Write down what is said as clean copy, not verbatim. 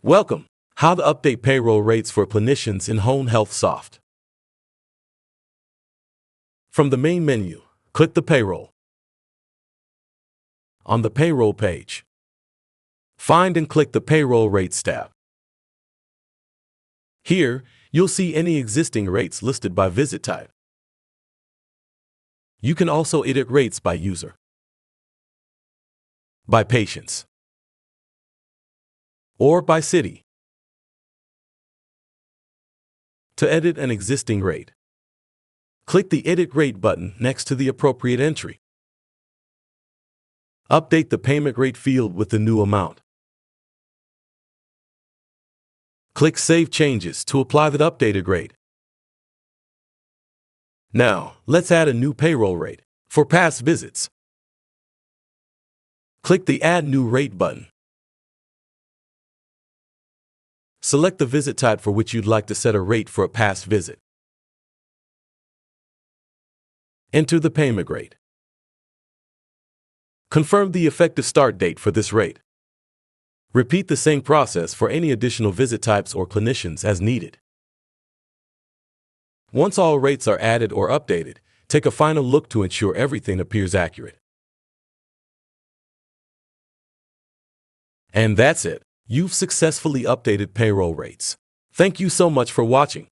Welcome. How to update payroll rates for clinicians in Home Health Soft. From the main menu, click the Payroll. On the Payroll page, find and click the Payroll Rates tab. Here, you'll see any existing rates listed by visit type. You can also edit rates by user, by patients, or by city. To edit an existing rate, click the Edit Rate button next to the appropriate entry. Update the payment rate field with the new amount. Click Save Changes to apply the updated rate. Now, let's add a new payroll rate for past visits. Click the Add New Rate button. Select the visit type for which you'd like to set a rate for a past visit. Enter the payment rate. Confirm the effective start date for this rate. Repeat the same process for any additional visit types or clinicians as needed. Once all rates are added or updated, take a final look to ensure everything appears accurate. And that's it. You've successfully updated payroll rates. Thank you so much for watching.